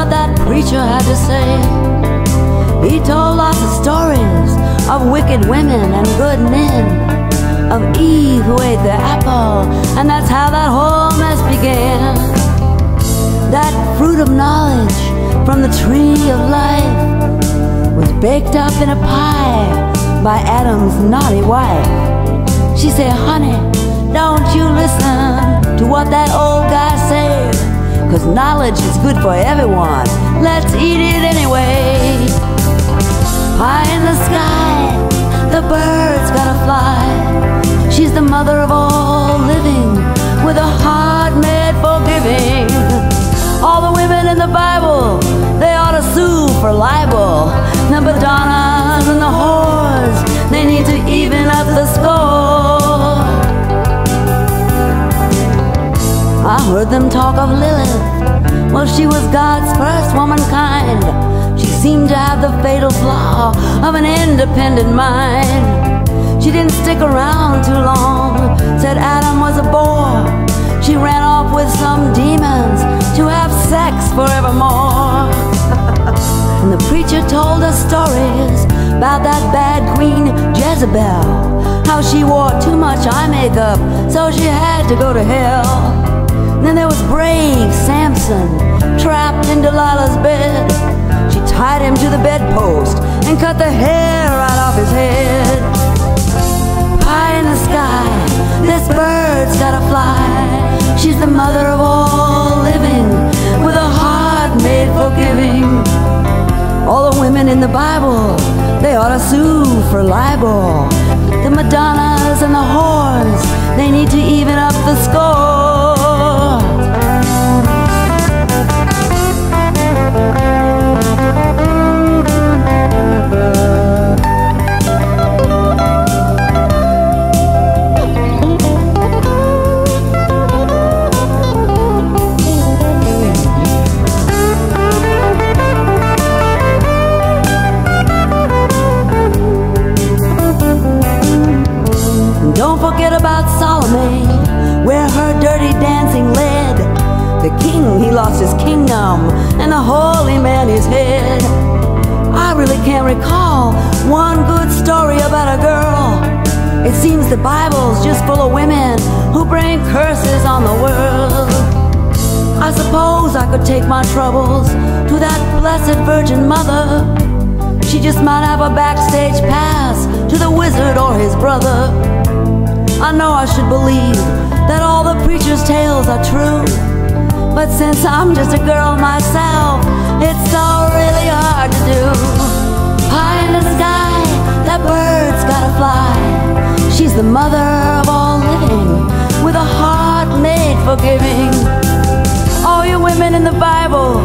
what that preacher had to say. He told lots of stories of wicked women and good men, of Eve who ate the apple, and that's how that whole mess began. That fruit of knowledge from the tree of life was baked up in a pie by Adam's naughty wife. She said, honey, don't you listen to what that old guy said, 'cause knowledge is good for everyone. Let's eat it anyway. High in the sky, the birds gotta fly. She's the mother of all living, with a heart made for giving. All the women in the Bible, they ought to sue for libel. The Madonnas and the whores, they need to even up the score. I heard them talk of Lilith. Well, she was God's first womankind. She seemed to have the fatal flaw of an independent mind. She didn't stick around too long, said Adam was a bore. She ran off with some demons to have sex forevermore. And the preacher told us stories about that bad queen Jezebel, how she wore too much eye makeup, so she had to go to hell. Then there was brave Samson, trapped in Delilah's bed. She tied him to the bedpost and cut the hair right off his head. High in the sky, this bird's gotta fly. She's the mother of all living, with a heart made for giving. All the women in the Bible, they ought to sue for libel. The Madonnas and the whores, they need to even up the score. Don't forget about Solomon, where her dirty dancing led. The king, he lost his kingdom, and the holy man his head. I really can't recall one good story about a girl. It seems the Bible's just full of women who bring curses on the world. I suppose I could take my troubles to that blessed Virgin Mother. She just might have a backstage pass to the wizard or his brother. I know I should believe that all the preacher's tales are true, but since I'm just a girl myself, it's so really hard to do. High in the sky, that bird's gotta fly. She's the mother of all living, with a heart made for giving. All you women in the Bible,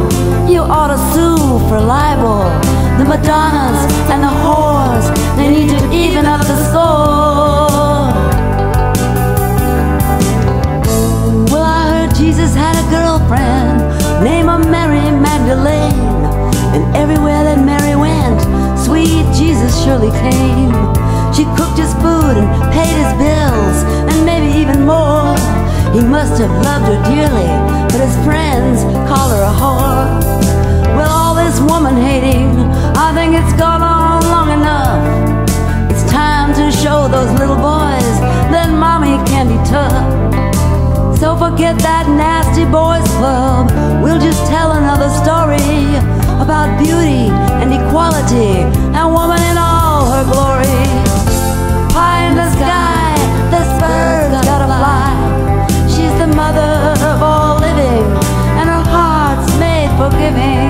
you ought to sue for libel. The Madonnas and the whores, they need to even up the score. Well, I heard Jesus had a girlfriend named Mary Magdalene, and everywhere that Mary went, sweet Jesus surely came. She cooked his food and paid his bills, and maybe even more. He must have loved her dearly, but his friends call her a whore. Well, all this woman hating, I think it's gone on long enough. It's time to show those little boys that mommy can be tough. So forget that nasty boys club, we'll just tell another story about beauty and equality and woman in all her glory. High in the sky, this bird's gotta fly. She's the mother of all living, and her heart's made for giving.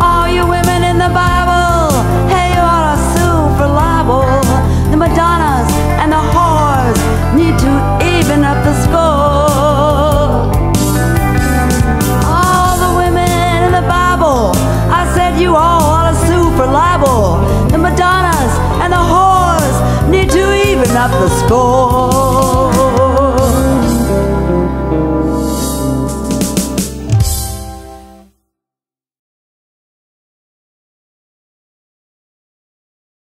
All you women in the Bible, hey, you ought to sue for libel. The Madonnas and the whores need to even up the score. All the women in the Bible, I said you all ought to sue for libel. The Madonnas and the whores need to even up the score.